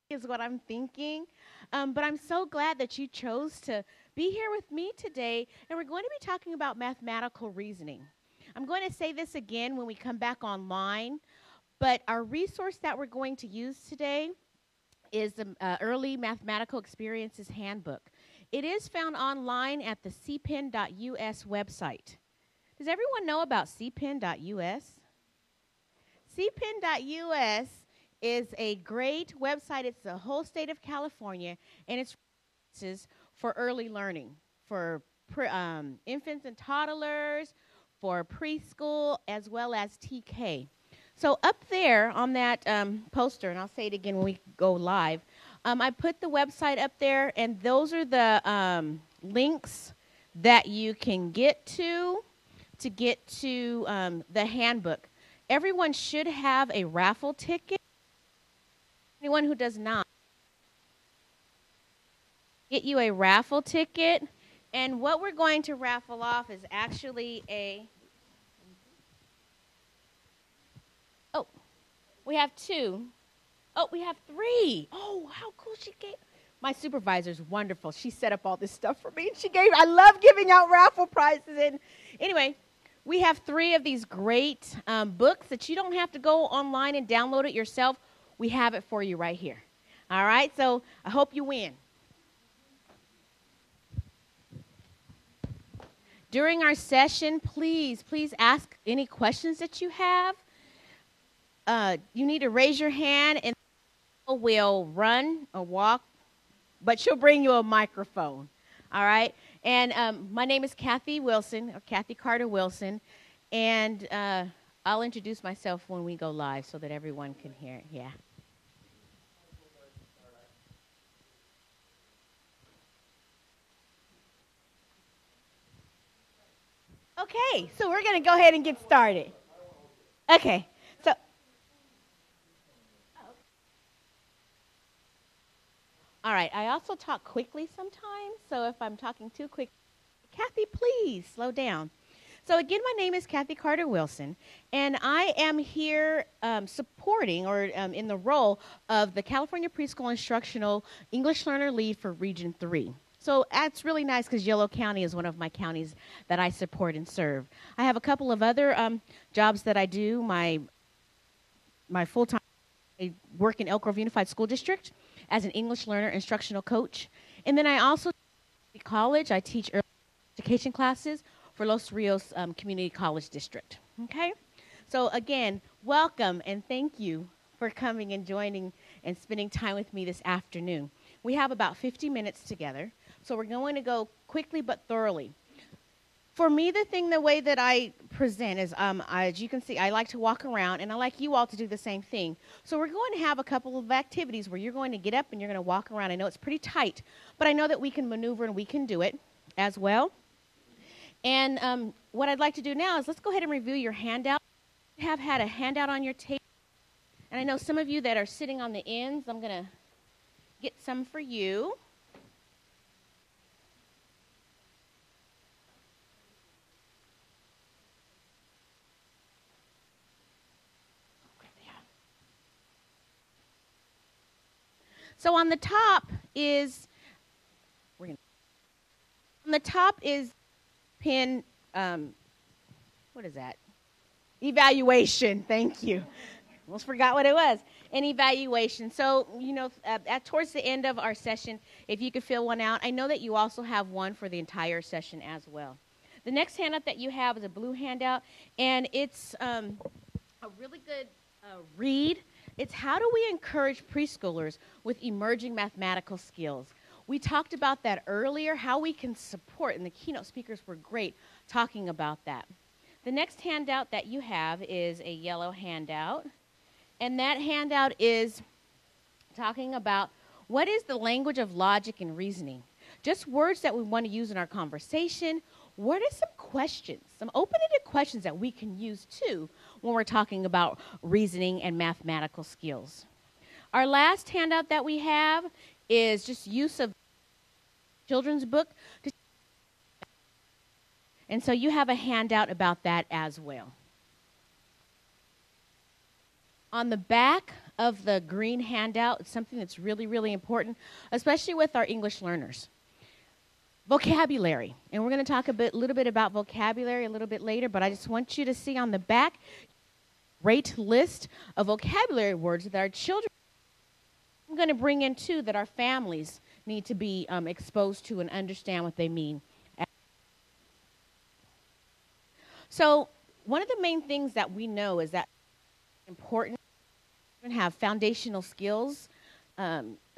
is what I'm thinking. But I'm so glad that you chose to be here with me today, and we're going to be talking about mathematical reasoning. I'm going to say this again when we come back online, but our resource that we're going to use today is the Early Mathematical Experiences Handbook. It is found online at the cpen.us website. Does everyone know about cpen.us? cpen.us is a great website. It's the whole state of California, and it's for early learning, for infants and toddlers, for preschool, as well as TK. So up there on that poster, and I'll say it again when we go live, I put the website up there, and those are the links that you can get to get to the handbook. Everyone should have a raffle ticket. Anyone who does not, get you a raffle ticket. And what we're going to raffle off is actually we have two. Oh, we have three. Oh, how cool she gave. My supervisor's wonderful. She set up all this stuff for me. And I love giving out raffle prizes. And anyway, we have three of these great books that you don't have to go online and download it yourself. We have it for you right here. All right, so I hope you win. During our session, please ask any questions that you have. You need to raise your hand, and we'll run or walk, but she'll bring you a microphone. All right? And my name is Kathy Wilson, or Kathy Carter Wilson, and I'll introduce myself when we go live so that everyone can hear it. Yeah. Okay, so we're going to go ahead and get started. Okay, so all right, I also talk quickly sometimes, so if I'm talking too quick, Kathy, please slow down. So again, my name is Kathy Carter Wilson, and I am here supporting or in the role of the California Preschool Instructional English Learner Lead for Region 3. So that's really nice because Yolo County is one of my counties that I support and serve. I have a couple of other jobs that I do. My full-time, I work in Elk Grove Unified School District as an English learner instructional coach. And then I also teach college. I teach early education classes for Los Rios Community College District. Okay? So again, welcome and thank you for coming and joining and spending time with me this afternoon. We have about 50 minutes together, so we're going to go quickly but thoroughly. For me, the way that I present is, as you can see, I like to walk around, and I like you all to do the same thing. So we're going to have a couple of activities where you're going to get up and you're going to walk around. I know it's pretty tight, but I know that we can maneuver and we can do it as well. And what I'd like to do now is let's go ahead and review your handout. You have had a handout on your table, and I know some of you that are sitting on the ends, I'm going to get some for you. So on the top is, pin, what is that? Evaluation, thank you. Almost forgot what it was. An evaluation. So, towards the end of our session, if you could fill one out. I know that you also have one for the entire session as well. The next handout that you have is a blue handout, and it's a really good read. It's how do we encourage preschoolers with emerging mathematical skills. We talked about that earlier, how we can support, and the keynote speakers were great talking about that. The next handout that you have is a yellow handout, and that handout is talking about what is the language of logic and reasoning. Just words that we want to use in our conversation. What are some questions, some open-ended questions that we can use too when we're talking about reasoning and mathematical skills? Our last handout that we have is just use of children's book. And so you have a handout about that as well. On the back of the green handout. It's something that's really, really important, especially with our English learners. Vocabulary. And we're going to talk a little bit about vocabulary a little bit later, but I just want you to see on the back great list of vocabulary words that our children, I'm going to bring in too, that our families need to be exposed to and understand what they mean. So one of the main things that we know is that it's important to have foundational skills.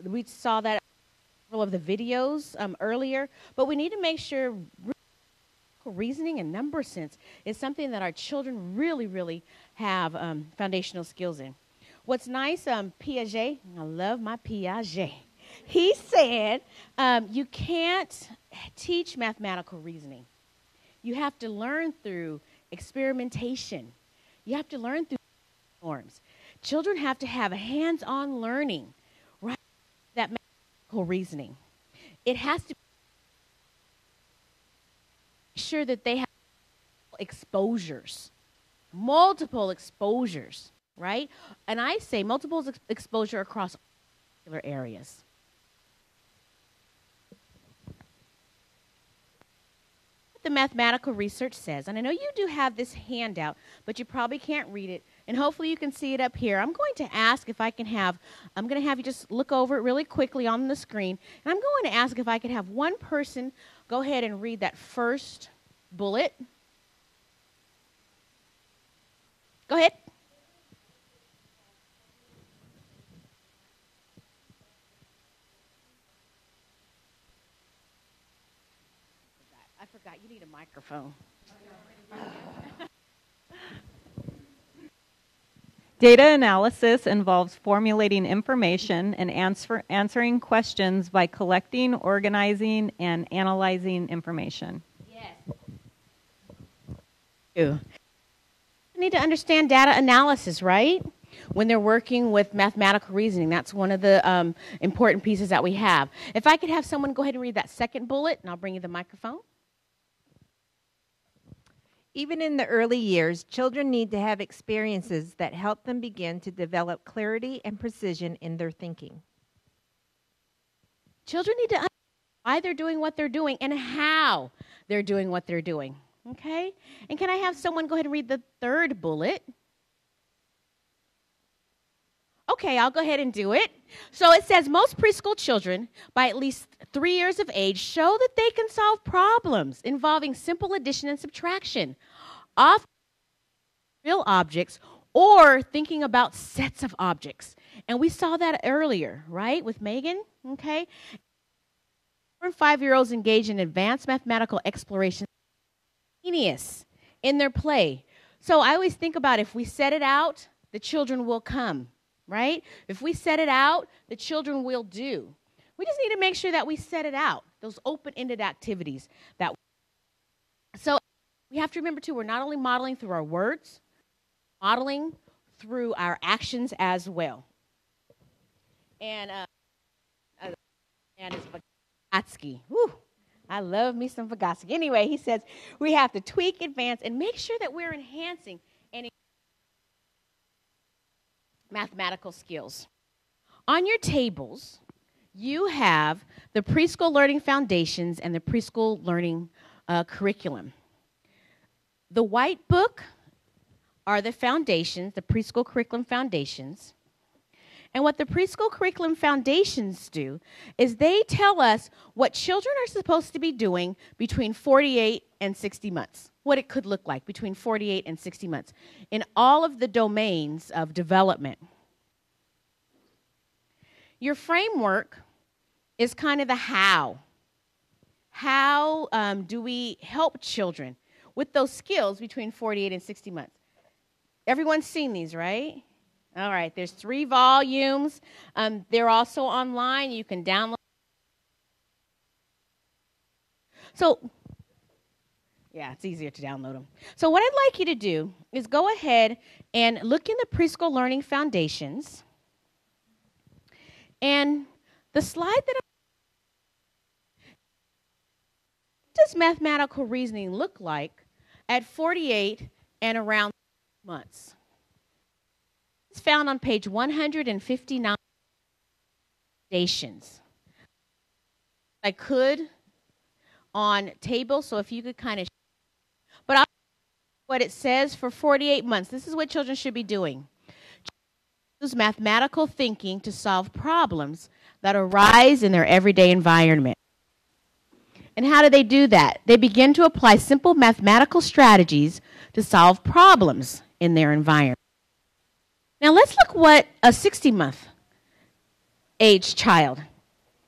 We saw that in several of the videos earlier, but we need to make sure reasoning and number sense is something that our children really, really have foundational skills in. What's nice, Piaget, I love my Piaget. He said you can't teach mathematical reasoning. You have to learn through experimentation. You have to learn through norms. Children have to have a hands-on learning, right? That mathematical reasoning. It has to be sure that they have multiple exposures, right? And I say multiple exposure across particular areas. The mathematical research says, and I know you do have this handout, but you probably can't read it, and hopefully you can see it up here. I'm going to ask if I can have, I'm going to have you just look over it really quickly on the screen, and I'm going to ask if I could have one person go ahead and read that first bullet. Go ahead. I forgot. You need a microphone. Data analysis involves formulating information and answering questions by collecting, organizing, and analyzing information. Yes. You need to understand data analysis, right? When they're working with mathematical reasoning, that's one of the important pieces that we have. If I could have someone go ahead and read that second bullet, and I'll bring you the microphone. Even in the early years, children need to have experiences that help them begin to develop clarity and precision in their thinking. Children need to understand why they're doing what they're doing and how they're doing what they're doing. Okay? And can I have someone go ahead and read the third bullet? Okay, I'll go ahead and do it. So it says most preschool children by at least 3 years of age show that they can solve problems involving simple addition and subtraction, often real objects or thinking about sets of objects. And we saw that earlier, right, with Megan, okay? 4 and 5-year-olds engage in advanced mathematical exploration in their play. So I always think about if we set it out, the children will come. Right? If we set it out, the children will do. We just need to make sure that we set it out, those open-ended activities. So we have to remember, too, we're not only modeling through our words, modeling through our actions as well. And it's Vygotsky. Whew, I love me some Vygotsky. Anyway, he says we have to tweak, advance, and make sure that we're enhancing and mathematical skills. On your tables, you have the preschool learning foundations and the preschool learning curriculum. The white book are the foundations, the preschool curriculum foundations. And what the preschool curriculum foundations do is they tell us what children are supposed to be doing between 48 and 60 months, what it could look like between 48 and 60 months in all of the domains of development. Your framework is kind of the how. How do we help children with those skills between 48 and 60 months? Everyone's seen these, right? All right, there's 3 volumes. They're also online. You can download. So, yeah, it's easier to download them. So what I'd like you to do is go ahead and look in the preschool learning foundations. And the slide that what does mathematical reasoning look like at 48 and around months? It's found on page 159. Stations. I could on table, so if you could kind of, but I'll what it says for 48 months. This is what children should be doing. Use mathematical thinking to solve problems that arise in their everyday environment. And how do they do that? They begin to apply simple mathematical strategies to solve problems in their environment. Now let's look what a 60-month age child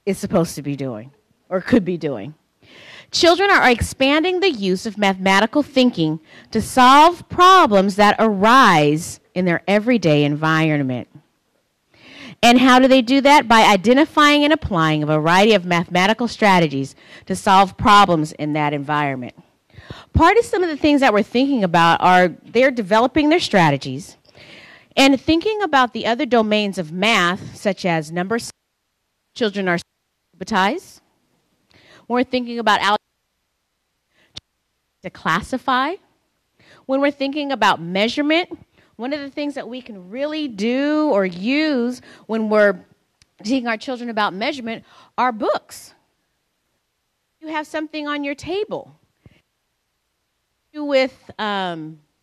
is supposed to be doing or could be doing. Children are expanding the use of mathematical thinking to solve problems that arise in their everyday environment. And how do they do that? By identifying and applying a variety of mathematical strategies to solve problems in that environment. Part of some of the things that we're thinking about are they're developing their strategies and thinking about the other domains of math, such as numbers. Children are alphabetized. We're thinking about algebra to classify. When we're thinking about measurement, one of the things that we can really do or use when we're teaching our children about measurement are books. You have something on your table with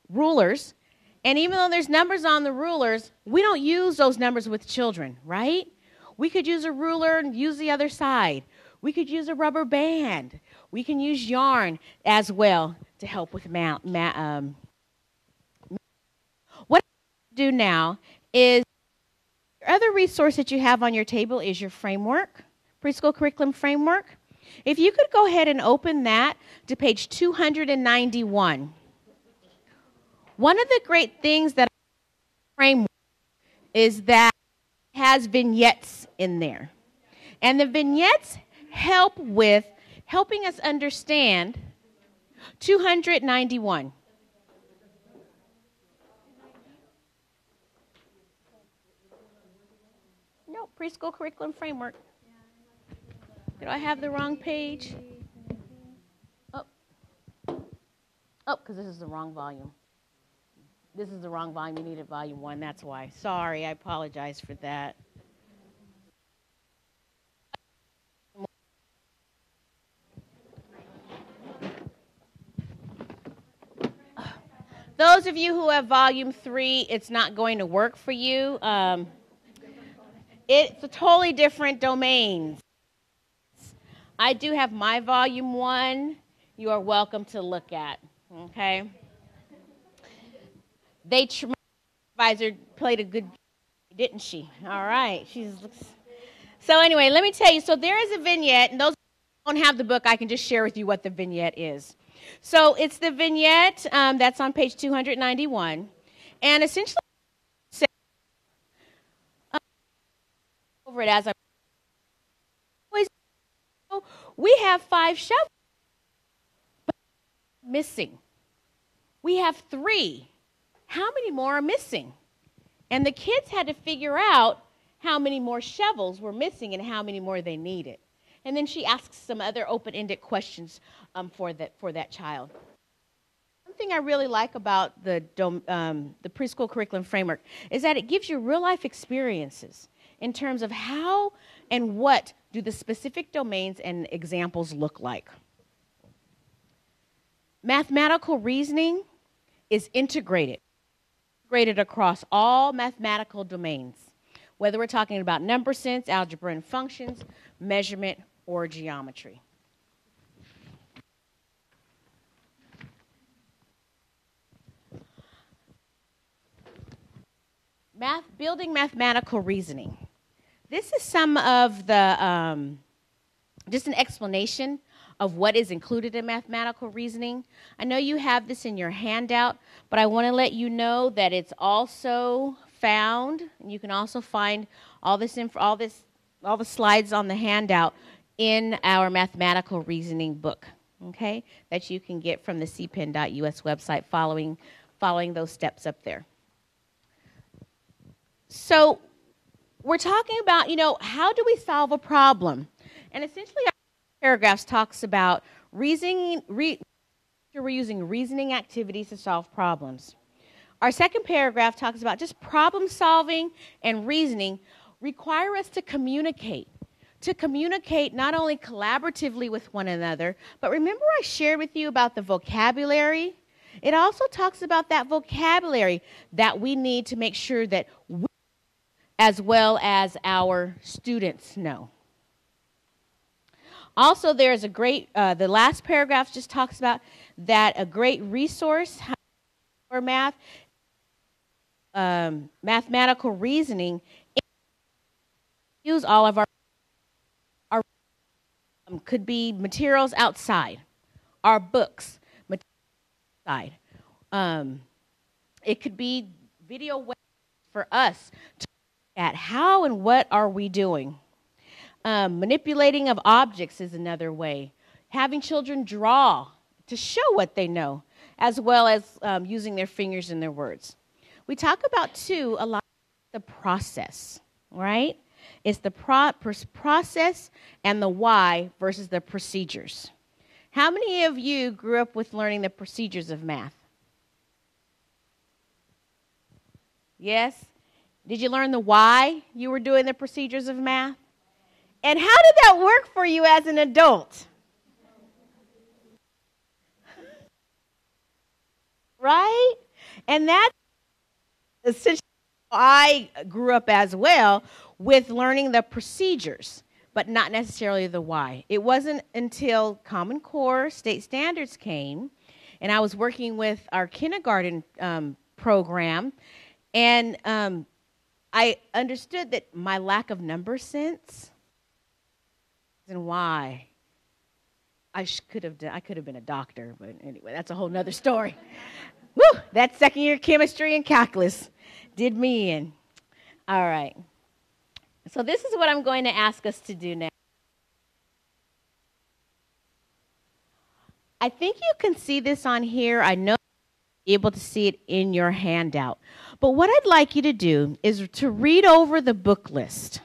rulers, and even though there's numbers on the rulers, we don't use those numbers with children, right? We could use a ruler and use the other side. We could use a rubber band. We can use yarn as well to help with math. What I do now is your other resource that you have on your table is your framework, preschool curriculum framework. If you could go ahead and open that to page 291. One of the great things that framework is that it has vignettes in there. And the vignettes help with helping us understand 291. No, preschool curriculum framework. Did I have the wrong page? Oh, because this is the wrong volume. This is the wrong volume. You needed volume 1. That's why. Sorry, I apologize for that. Those of you who have volume 3, it's not going to work for you. It's a totally different domain. I do have my volume 1. You are welcome to look at. Okay. My advisor played a good, didn't she? All right. So anyway, let me tell you. So there is a vignette, and those who don't have the book, I can just share with you what the vignette is. So it's the vignette that's on page 291, and essentially over it as we have 5 shovels, but missing. We have 3. How many more are missing? And the kids had to figure out how many more shovels were missing and how many more they needed. And then she asks some other open-ended questions for that child. One thing I really like about the preschool curriculum framework is that it gives you real-life experiences in terms of how and what do the specific domains and examples look like. Mathematical reasoning is integrated across all mathematical domains, whether we're talking about number sense, algebra and functions, measurement, or geometry. Building mathematical reasoning. This is some of the, just an explanation of what is included in mathematical reasoning. I know you have this in your handout, but I want to let you know that it's also found, and you can also find all the slides on the handout in our mathematical reasoning book, okay, that you can get from the cpen.us website following those steps up there. So we're talking about, how do we solve a problem? And essentially our paragraphs talks about we're using reasoning activities to solve problems. Our second paragraph talks about just problem solving and reasoning require us to communicate not only collaboratively with one another, but remember I shared with you about the vocabulary? It also talks about that vocabulary that we need to make sure that we, as well as our students, know. Also, there's a great, the last paragraph just talks about that a great resource for math, mathematical reasoning, use all of our could be materials outside, our books, outside. It could be video for us to look at how and what are we doing. Manipulating of objects is another way. Having children draw to show what they know, as well as using their fingers and their words. We talk about, too, a lot of the process, right? It's the process and the why versus the procedures. How many of you grew up with learning the procedures of math? Yes? Did you learn the why you were doing the procedures of math? And how did that work for you as an adult? Right? And that's essentially how I grew up as well, with learning the procedures, but not necessarily the why. It wasn't until Common Core state standards came, and I was working with our kindergarten program, and I understood that my lack of number sense and why I could have been a doctor, but anyway, that's a whole nother story. Woo! That second year chemistry and calculus did me in. All right. So this is what I'm going to ask us to do now. I think you can see this on here. I know you're able to see it in your handout. But what I'd like you to do is to read over the book list.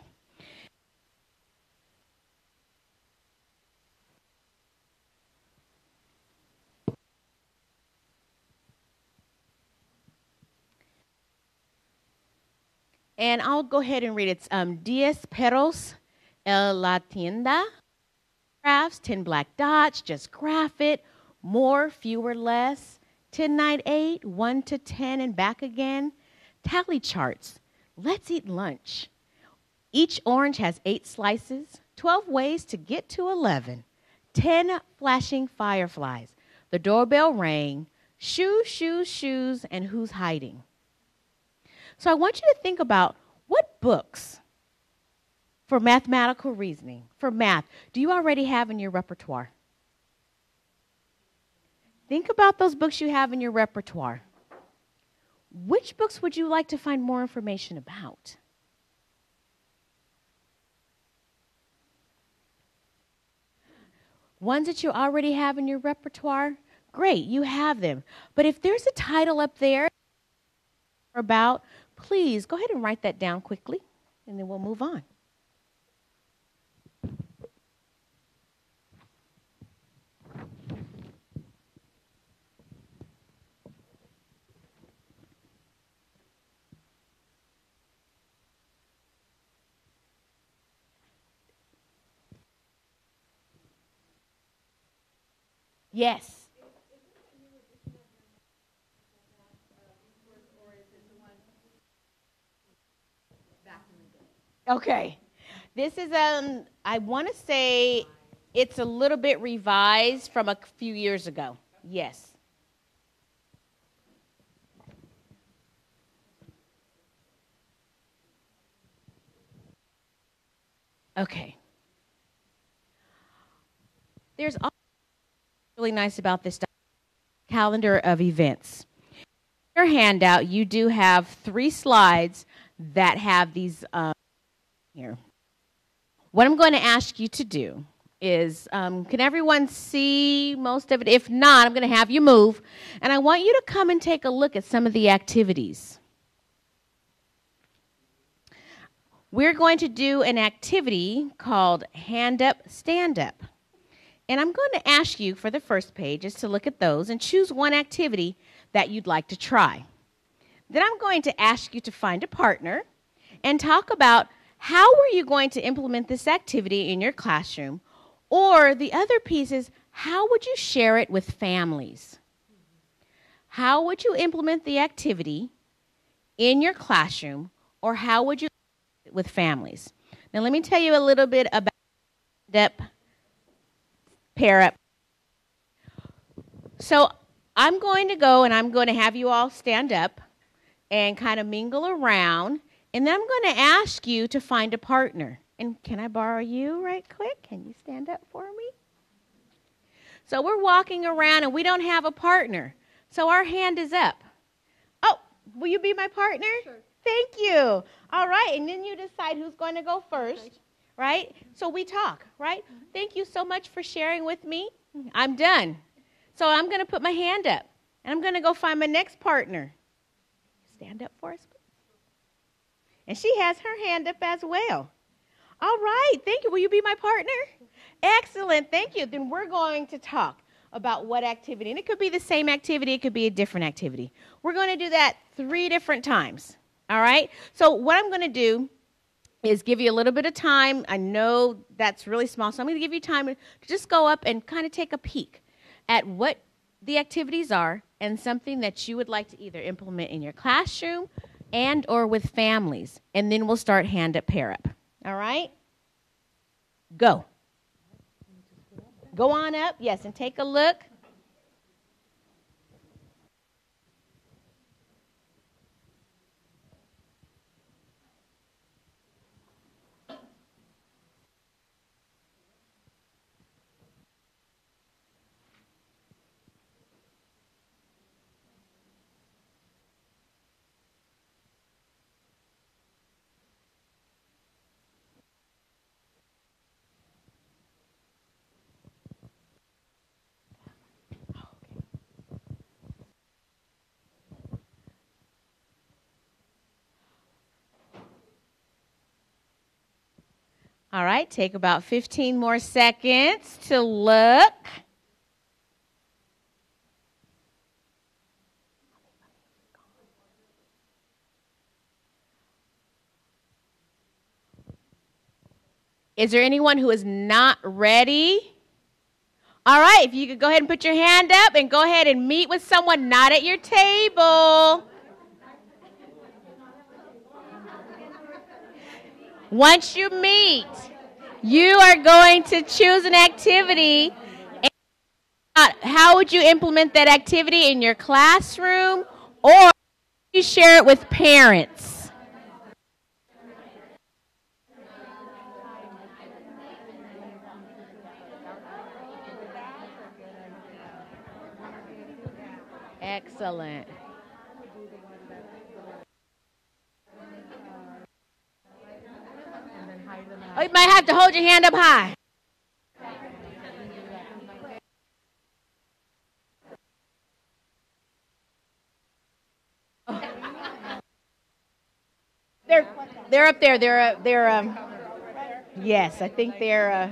And I'll go ahead and read it. It's 10 peros en la tienda. Crafts, 10 black dots, just graph it. More, fewer, less. 10, 9, 8, 1 to 10 and back again. Tally charts. Let's eat lunch. Each orange has 8 slices. 12 ways to get to 11. 10 flashing fireflies. The doorbell rang. Shoes, shoes, shoes, and who's hiding? So I want you to think about what books for mathematical reasoning, for math, do you already have in your repertoire? Think about those books you have in your repertoire. Which books would you like to find more information about? Ones that you already have in your repertoire? Great, you have them. But if there's a title up there about, please go ahead and write that down quickly, and then we'll move on. Yes. Okay. This is, I want to say it's a little bit revised from a few years ago. Yes. Okay. There's also really nice about this calendar of events. In your handout, you do have 3 slides that have these here. What I'm going to ask you to do is, can everyone see most of it? If not, I'm going to have you move, and I want you to come and take a look at some of the activities. We're going to do an activity called Hand Up, Stand Up. And I'm going to ask you for the first page is to look at those and choose one activity that you'd like to try. Then I'm going to ask you to find a partner and talk about how were you going to implement this activity in your classroom, or the other piece is how would you share it with families? How would you implement the activity in your classroom, or how would you it with families? Now let me tell you a little bit about pair up. So I'm going to go and I'm going to have you all stand up and kind of mingle around, and then I'm going to ask you to find a partner. And can I borrow you right quick? Can you stand up for me? So we're walking around and we don't have a partner. So our hand is up. Oh, will you be my partner? Sure. Thank you. All right, and then you decide who's going to go first, right? So we talk, right? Mm-hmm. Thank you so much for sharing with me. I'm done. So I'm going to put my hand up, and I'm going to go find my next partner. Stand up for us, please. And she has her hand up as well. All right, thank you. Will you be my partner? Excellent, thank you. Then we're going to talk about what activity, and it could be the same activity, it could be a different activity. We're going to do that 3 different times, all right? So what I'm going to do is give you a little bit of time. I know that's really small, so I'm going to give you time to just go up and kind of take a peek at what the activities are and something that you would like to either implement in your classroom and or with families. And then we'll start hand up, pair up. All right? Go. Go on up, yes, and take a look. All right, take about 15 more seconds to look. Is there anyone who is not ready? All right, if you could go ahead and put your hand up and go ahead and meet with someone not at your table. Once you meet, you are going to choose an activity. How would you implement that activity in your classroom, or you share it with parents? Excellent. Oh, you might have to hold your hand up high. They're up there. Yes, I think they're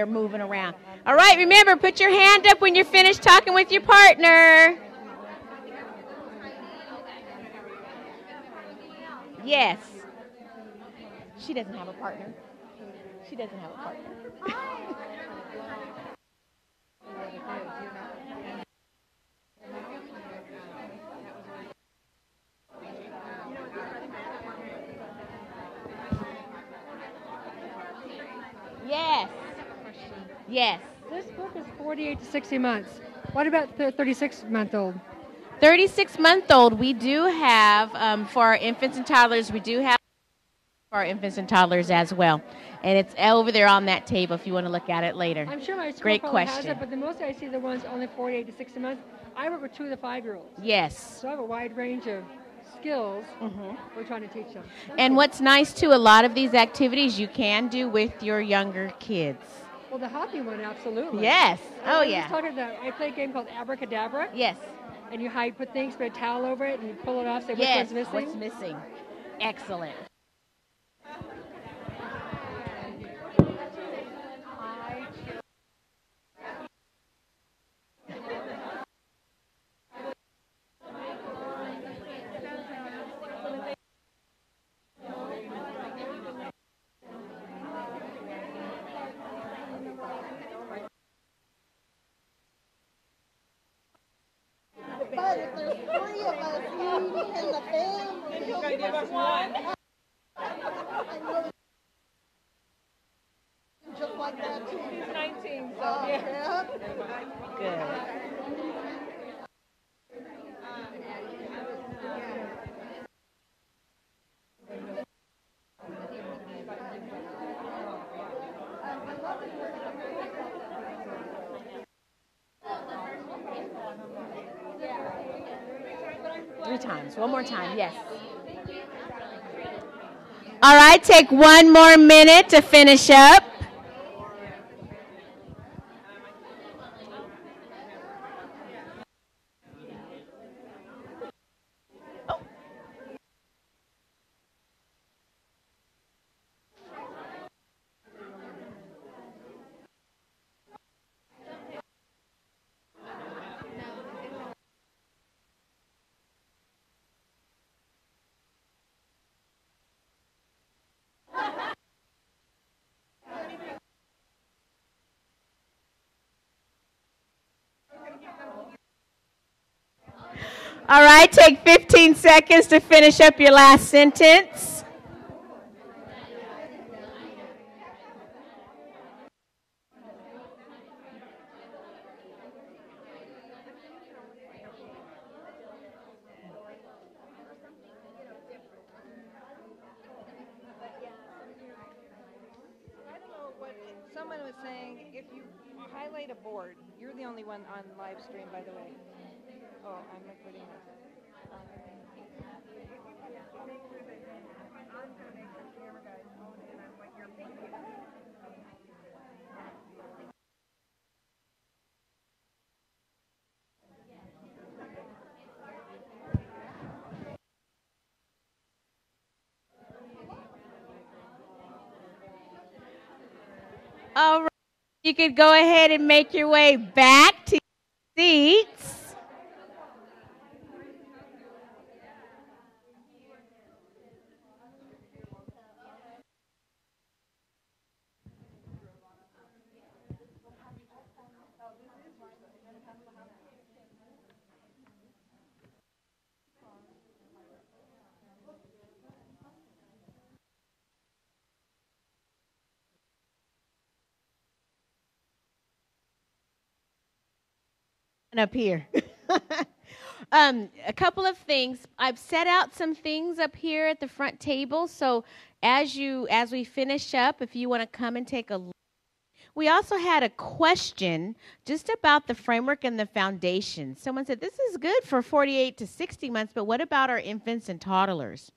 moving around. All right, remember, put your hand up when you're finished talking with your partner. Yes. She doesn't have a partner. She doesn't have a partner. Yes. Yes. This book is 48 to 60 months. What about the 36-month-old? 36-month-old, we do have, for our infants and toddlers, we do have for our infants and toddlers as well. And it's over there on that table if you want to look at it later. I'm sure my school Great probably question. has it, but the most I see the ones only 48 to 60 months. I work with 2 of the 5-year-olds. Yes. So I have a wide range of skills we're trying to teach them. And what's nice, too, a lot of these activities you can do with your younger kids. Well, the hopping one, absolutely. Yes. Oh, yeah. yeah. I play a game called Abracadabra. Yes. And you put things, put a towel over it, and you pull it off, say yes. which one's missing. What's missing. Excellent. Good. Three times. One more time. Yes. All right. Take one more minute to finish up. All right, take 15 seconds to finish up your last sentence. Someone was saying if you highlight a board, you're the only one on live stream, by the way. Oh, I'm recording this. All right, you could go ahead and make your way back to your seats. Up here. A couple of things. I've set out some things up here at the front table. So as we finish up, if you want to come and take a look. We also had a question just about the framework and the foundation. Someone said, this is good for 48 to 60 months, but what about our infants and toddlers?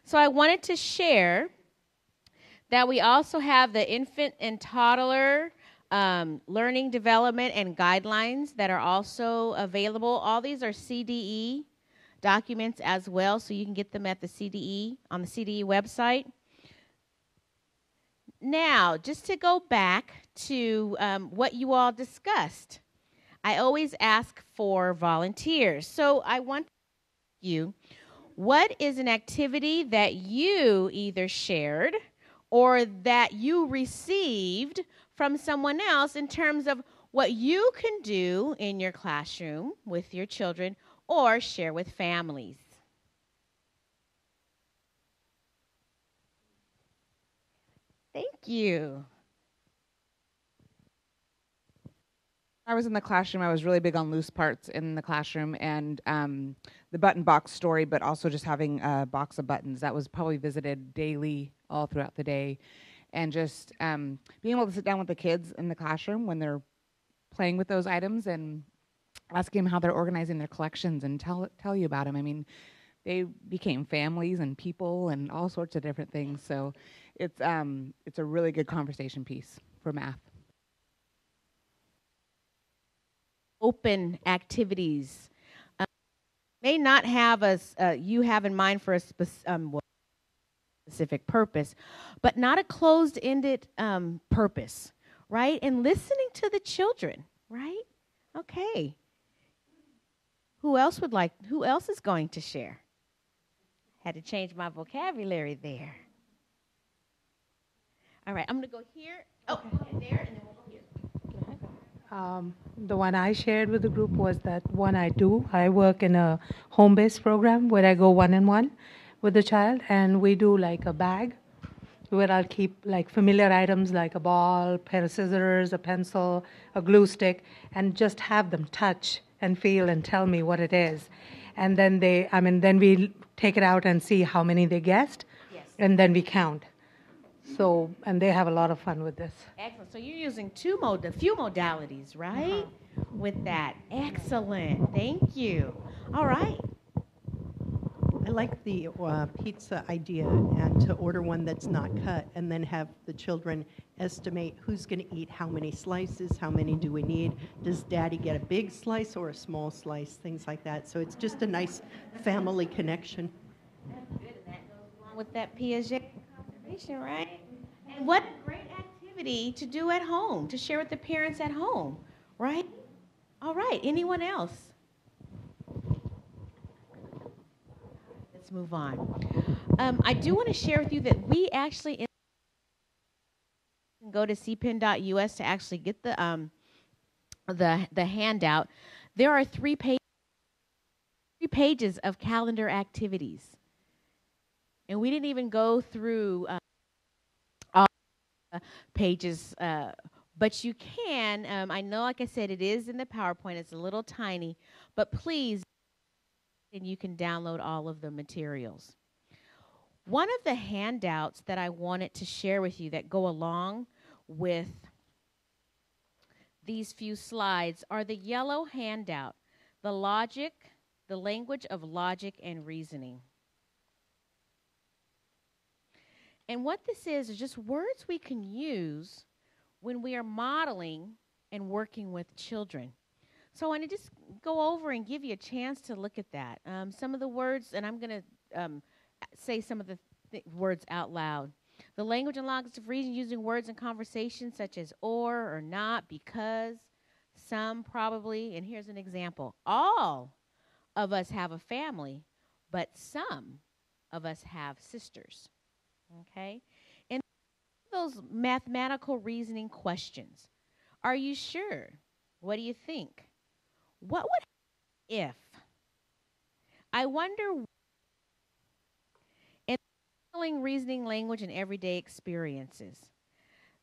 So I wanted to share that we also have the infant and toddler learning development and guidelines that are also available. All these are CDE documents as well, so you can get them at the CDE, on the CDE website. Now, just to go back to what you all discussed, I always ask for volunteers. So I want to ask you, what is an activity that you either shared or that you received from someone else in terms of what you can do in your classroom with your children or share with families? Thank you. I was in the classroom. I was really big on loose parts in the classroom and the button box story, but also just having a box of buttons. That was probably visited daily all throughout the day. And just being able to sit down with the kids in the classroom when they're playing with those items and asking them how they're organizing their collections and tell you about them. I mean, they became families and people and all sorts of different things. So it's a really good conversation piece for math. Open activities may not have you have in mind for a specific purpose, but not a closed-ended purpose, right? And listening to the children, right? Okay. Who else is going to share? Had to change my vocabulary there. All right, I'm going to go here. Oh, and there, and then we'll go here. The one I shared with the group was that one I do. I work in a home-based program where I go one-on-one with the child, and we do like a bag. where I'll keep like familiar items like a ball, pair of scissors, a pencil, a glue stick, and just have them touch and feel and tell me what it is. And then then we take it out and see how many they guessed, Yes. and then we count. So, and they have a lot of fun with this. Excellent. So you're using a few modalities, right? With that. Excellent. Thank you. All right. I like the pizza idea, and to order one that's not cut and then have the children estimate who's going to eat how many slices, how many do we need, does daddy get a big slice or a small slice, things like that. So it's just a nice family connection. That's good, and that goes along with that Piaget conservation, right? And what a great activity to do at home, to share with the parents at home, right? All right, anyone else? Let's move on. I do want to share with you that we actually can go to cpin.us to actually get the handout. There are 3 pages of calendar activities. And we didn't even go through all the pages, but you can. I know, like I said, it is in the PowerPoint. It's a little tiny, but please, and you can download all of the materials. One of the handouts that I wanted to share with you that go along with these few slides are the yellow handout, the language of logic and reasoning. And what this is just words we can use when we are modeling and working with children. So I want to just go over and give you a chance to look at that. Some of the words, and I'm going to say some of the words out loud. The language and logic of reason using words in conversation such as or not, because, some, probably, and here's an example. All of us have a family, but some of us have sisters. Okay? And those mathematical reasoning questions. Are you sure? What do you think? What would happen if? I wonder, in reasoning language and everyday experiences.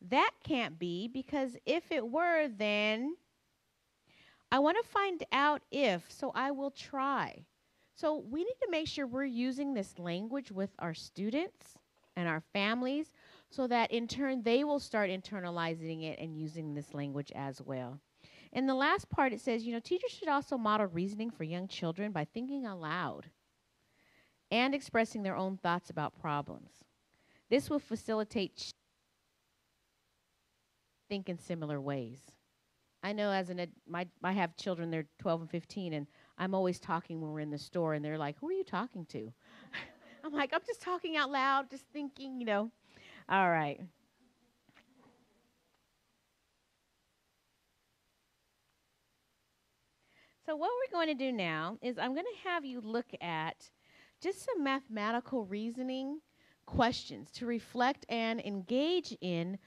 That can't be, because if it were, then I want to find out if, so I will try. So we need to make sure we're using this language with our students and our families so that in turn they will start internalizing it and using this language as well. In the last part, it says, teachers should also model reasoning for young children by thinking aloud and expressing their own thoughts about problems. This will facilitate think in similar ways. I know I have children, they're 12 and 15, and I'm always talking when we're in the store, and they're like, who are you talking to? I'm like, I'm just talking out loud, just thinking, All right. So what we're going to do now is I'm going to have you look at just some mathematical reasoning questions to reflect and engage in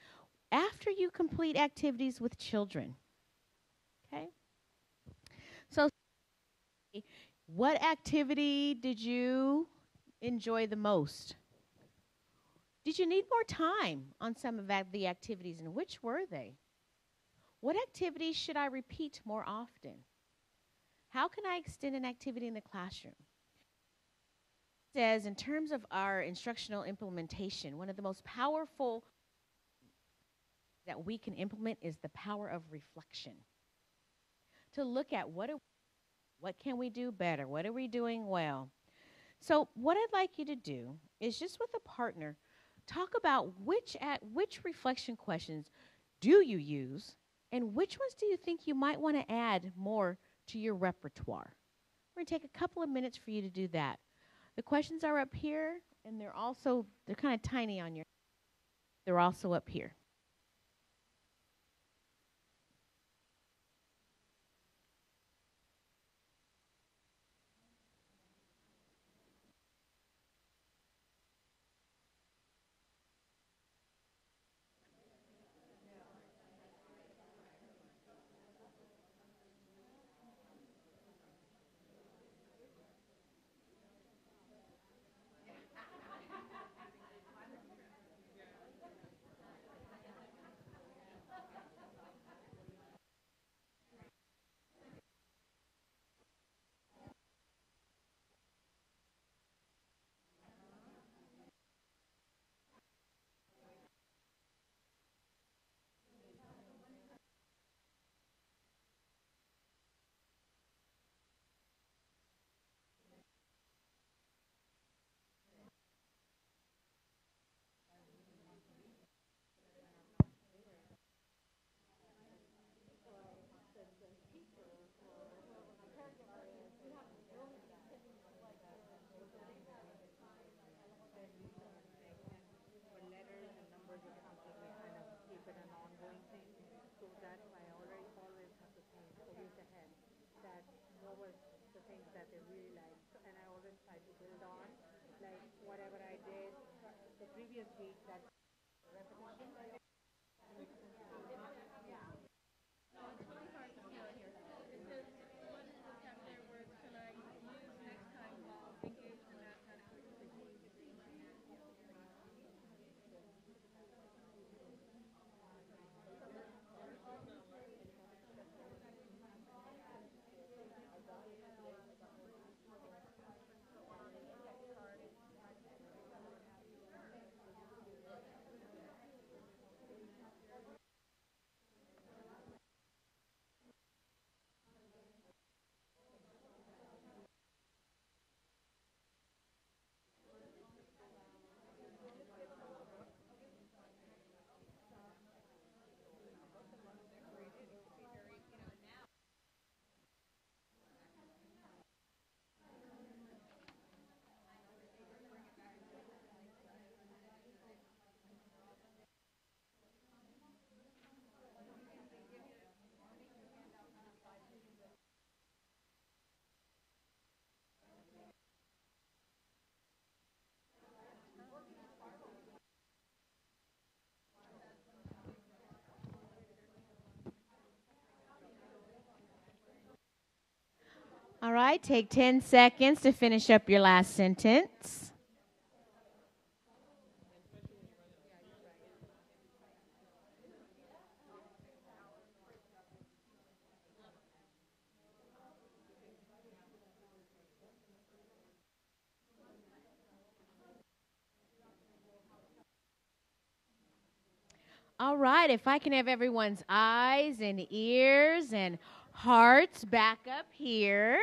after you complete activities with children. Okay? So what activity did you enjoy the most? Did you need more time on some of the activities, and which were they? What activities should I repeat more often? How can I extend an activity in the classroom? It says, in terms of our instructional implementation, one of the most powerful that we can implement is the power of reflection. To look at what can we do better? What are we doing well? So what I'd like you to do is just with a partner, talk about which reflection questions do you use, and which ones do you think you might want to add more to your repertoire. We're going to take a couple of minutes for you to do that. The questions are up here, and they're kind of tiny on they're also up here. All right, take 10 seconds to finish up your last sentence. All right, if I can have everyone's eyes and ears and hearts back up here.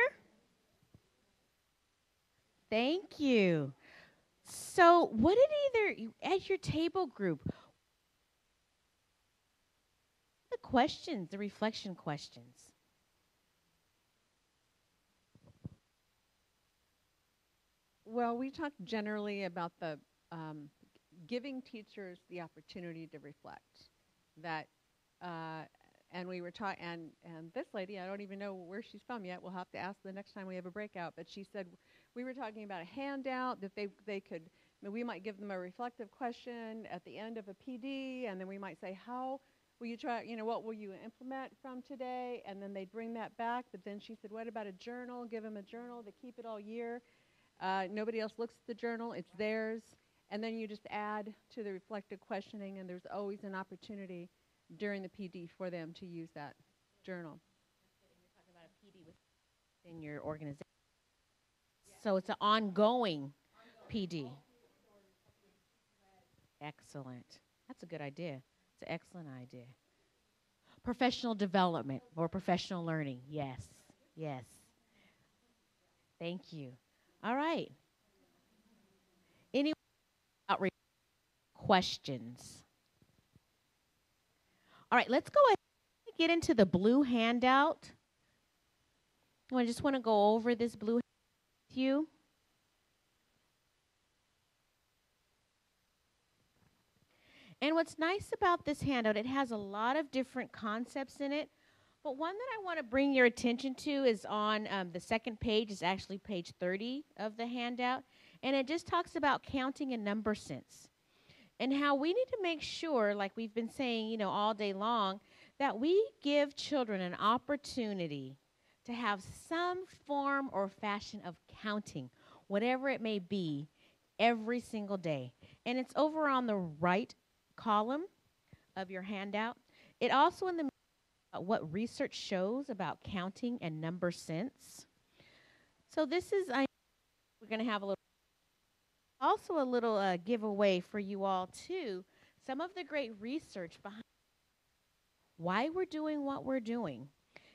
Thank you. So, what did at your table group, the questions, the reflection questions? Well, we talked generally about the giving teachers the opportunity to reflect. That, and we were talking, and this lady, I don't even know where she's from yet. We'll have to ask the next time we have a breakout. But she said we were talking about a handout that they could. I mean, we might give them a reflective question at the end of a PD, and then we might say, how will you try? What will you implement from today? And then they'd bring that back. But then she said, what about a journal? Give them a journal to keep it all year. Nobody else looks at the journal. It's theirs. And then you just add to the reflective questioning, and there's always an opportunity during the PD for them to use that journal. You're talking about a PD within your organization. So it's an ongoing PD. Excellent. That's a good idea. It's an excellent idea. Professional development or professional learning. Yes. Yes. Thank you. All right. Any questions? All right, let's go ahead and get into the blue handout. I just want to go over this blue handout with you. And what's nice about this handout, it has a lot of different concepts in it. But one that I want to bring your attention to is on the second page. It's actually page 30 of the handout. And it just talks about counting in number sense. And how we need to make sure, like we've been saying, all day long, that we give children an opportunity to have some form or fashion of counting, whatever it may be, every single day. And it's over on the right column of your handout. It also in the what research shows about counting and number sense. So this is, we're going to have a little giveaway for you all too. Some of the great research behind why we're doing what we're doing.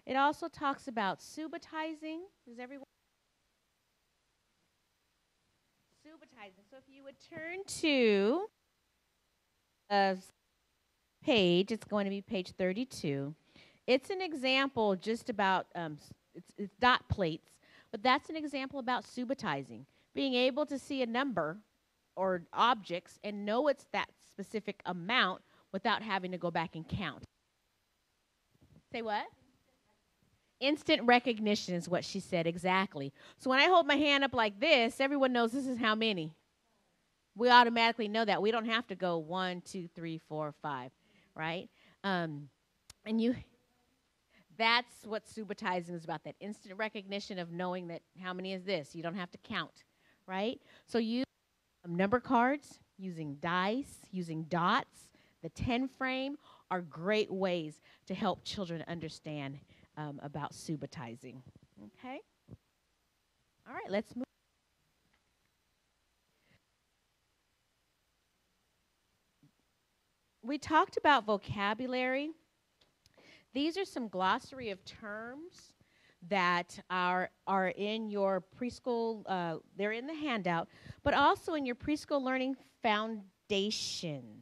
It also talks about subitizing. Does everyone? Subitizing. So if you would turn to a page, it's going to be page 32. It's an example just about, it's dot plates, but that's an example about subitizing. Being able to see a number or objects and know it's that specific amount without having to go back and count. Say what? Instant recognition is what she said, exactly. So when I hold my hand up like this, everyone knows this is how many? We automatically know that. We don't have to go 1, 2, 3, 4, 5, right? And you that's what subitizing is about, that instant recognition of knowing that how many is this. You don't have to count, right? So you number cards, using dice, using dots, the 10 frame are great ways to help children understand about subitizing. Okay? All right, let's move. We talked about vocabulary. These are some glossary of terms that are in your preschool, they're in the handout, but also in your preschool learning foundations.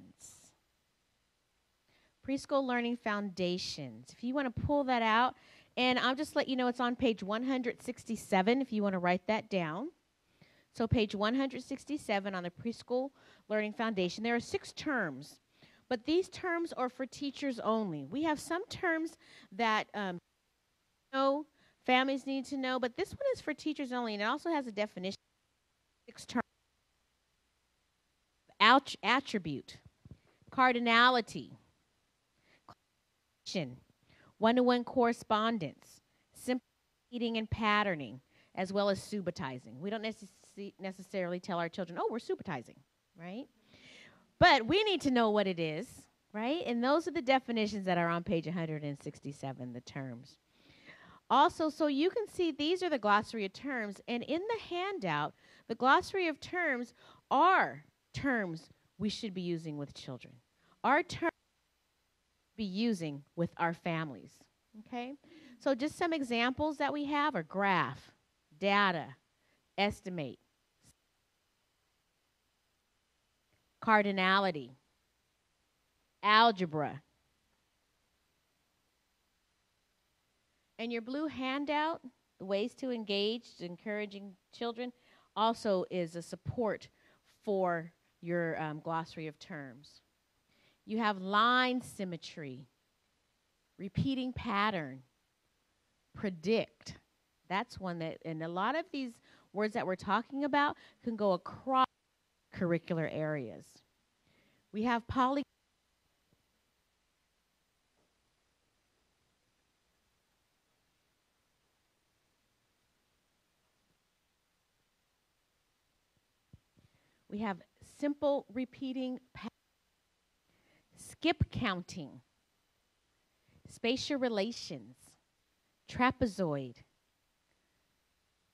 Preschool learning foundations. If you want to pull that out, and I'll just let you know it's on page 167 if you want to write that down. So page 167 on the preschool learning foundation. There are 6 terms, but these terms are for teachers only. We have some terms that families need to know, but this one is for teachers only, and it also has a definition. 6 terms. Attribute, cardinality, one-to-one correspondence, simple reading and patterning, as well as subitizing. We don't necessarily tell our children, oh, we're subitizing, right? But we need to know what it is, right? And those are the definitions that are on page 167, the terms. Also, so you can see these are the glossary of terms, and in the handout, the glossary of terms are terms we should be using with children. Our terms be using with our families, okay? So just some examples that we have are graph, data, estimate, cardinality, algebra. And your blue handout, the ways to engage, encouraging children, also is a support for your glossary of terms. You have line symmetry, repeating pattern, predict. That's one that, and a lot of these words that we're talking about can go across curricular areas. We have we have simple repeating patterns, skip counting, spatial relations, trapezoid,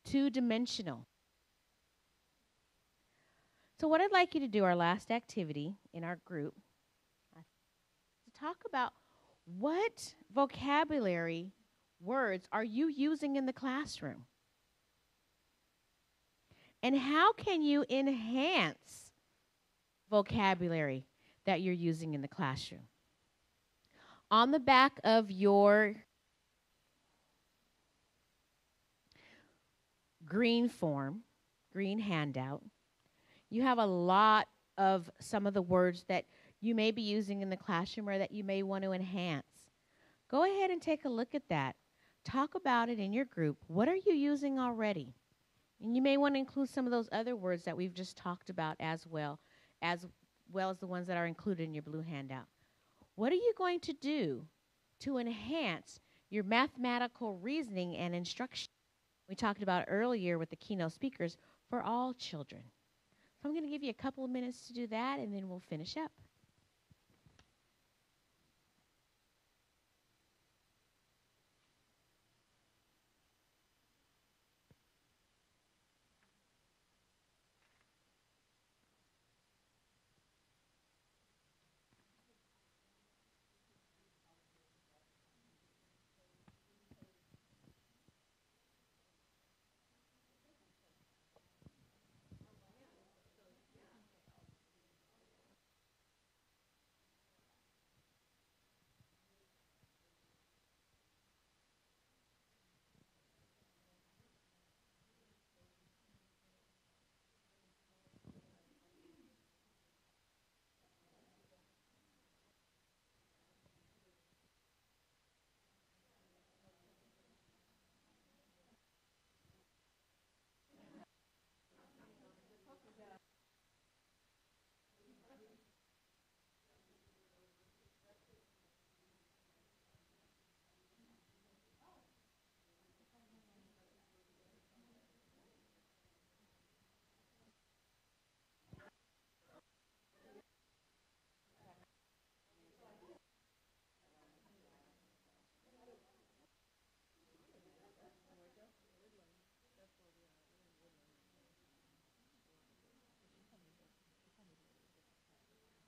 two-dimensional. So what I'd like you to do, our last activity in our group, to talk about what vocabulary words are you using in the classroom? And how can you enhance vocabulary that you're using in the classroom? On the back of your green form, green handout, you have a lot of some of the words that you may be using in the classroom or that you may want to enhance. Go ahead and take a look at that. Talk about it in your group. What are you using already? And you may want to include some of those other words that we've just talked about as well as the ones that are included in your blue handout. What are you going to do to enhance your mathematical reasoning and instruction? We talked about earlier with the keynote speakers for all children. So I'm going to give you a couple of minutes to do that, and then we'll finish up.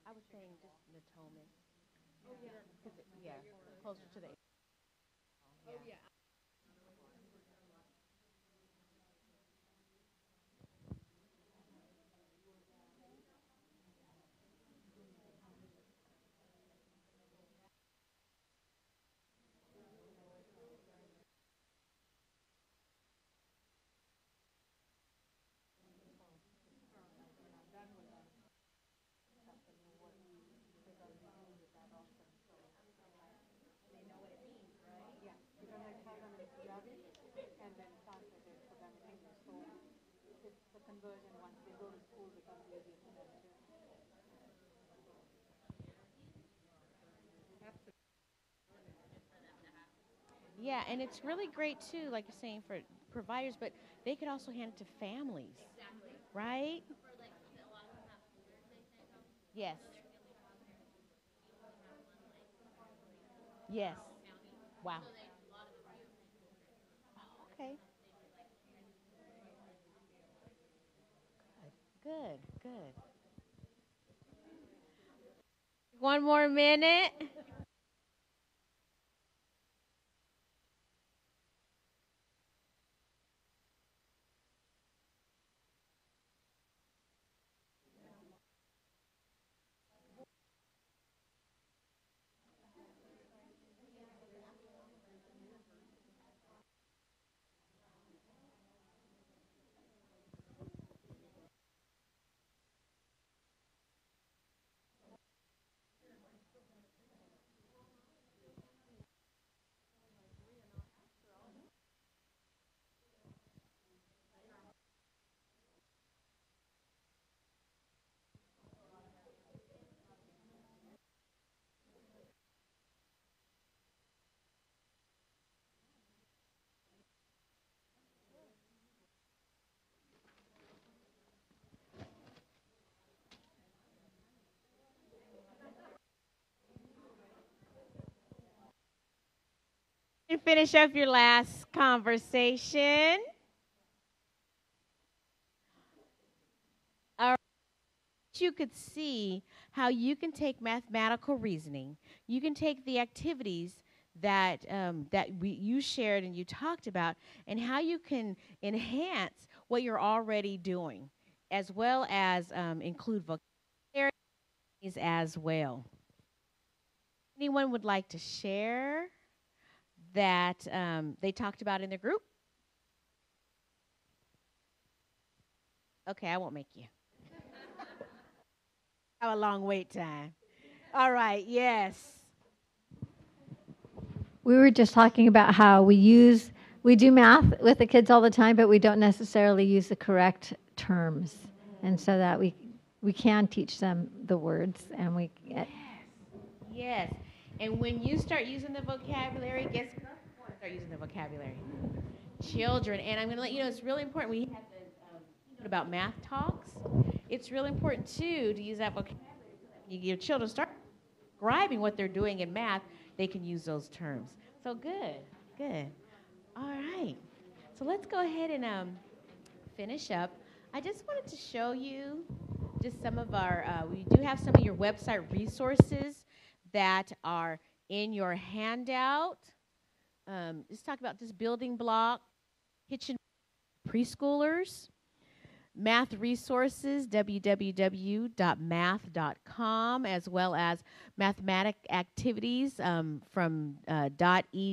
I was saying just Natoman. Oh, yeah. Yeah, closer to the. Oh, yeah. Yeah, and it's really great too, like you're saying, for providers, but they could also hand it to families, right? Yes. Yes. Wow. Oh, okay. Good. Good. One more minute. And finish up your last conversation. All right. You could see how you can take mathematical reasoning. You can take the activities you shared and you talked about, and how you can enhance what you're already doing, as well as include vocabulary as well. Anyone would like to share that they talked about in their group? Okay, I won't make you. Have a long wait time. All right, yes. We were just talking about how we do math with the kids all the time, but we don't necessarily use the correct terms, and so that we can teach them the words, and we. Yes. And when you start using the vocabulary, guess who start using the vocabulary? Children. And I'm going to let you know it's really important. We have the keynote about math talks. It's really important, too, to use that vocabulary. When your children start describing what they're doing in math, they can use those terms. So good. Good. All right. So let's go ahead and finish up. I just wanted to show you just some of our, we do have some of your website resources that are in your handout. Let's talk about this building block, kitchen preschoolers, math resources, www.math.com, as well as mathematic activities from .ed.gov.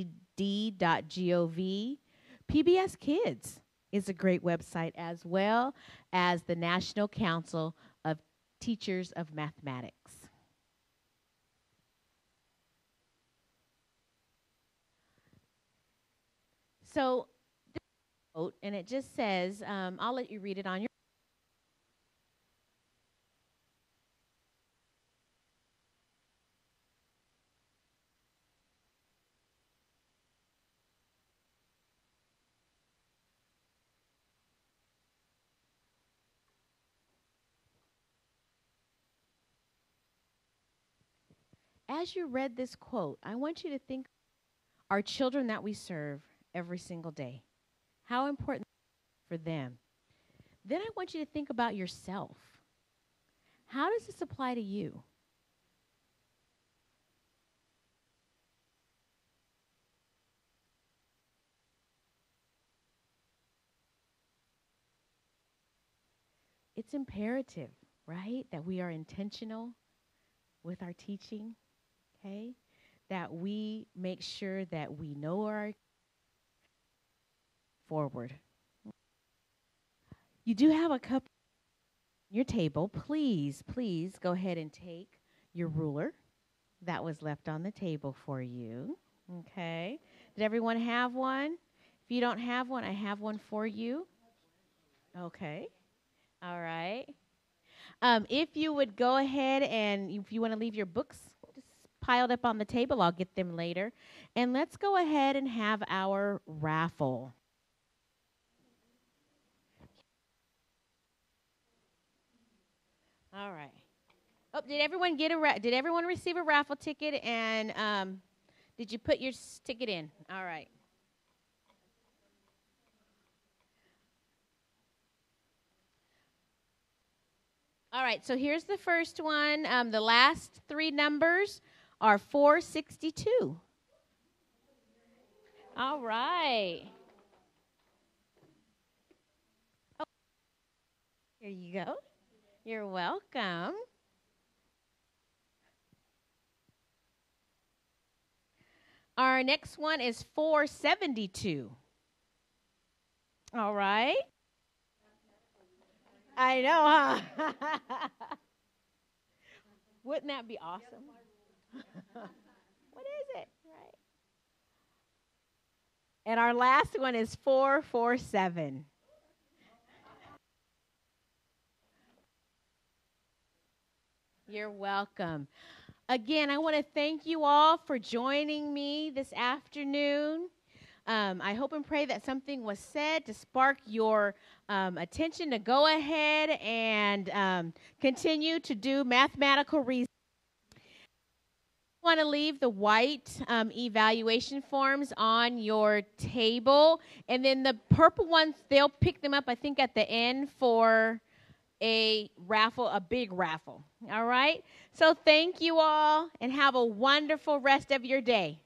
PBS Kids is a great website, as well as the National Council of Teachers of Mathematics. So, this quote, and it just says, I'll let you read it on your. As you read this quote, I want you to think our children that we serve every single day. How important for them. Then I want you to think about yourself. How does this apply to you? it's imperative, right, that we are intentional with our teaching, okay? That we make sure that we know our forward. You do have a cup on your table. Please go ahead and take your ruler that was left on the table for you. Okay. Did everyone have one? If you don't have one, I have one for you. Okay. All right. If you would go ahead and if you want to leave your books just piled up on the table, I'll get them later. And let's go ahead and have our raffle. All right. Oh, did everyone did everyone receive a raffle ticket? And did you put your ticket in? All right. All right, so here's the first one. The last three numbers are 462. All right. Oh, here you go. You're welcome. Our next one is 472. All right. I know, huh? Wouldn't that be awesome? What is it? Right. And our last one is 447. You're welcome. Again, I want to thank you all for joining me this afternoon. I hope and pray that something was said to spark your attention to go ahead and continue to do mathematical reasoning. I want to leave the white evaluation forms on your table, and then the purple ones, they'll pick them up, I think, at the end for a raffle, a big raffle. All right? So thank you all, and have a wonderful rest of your day.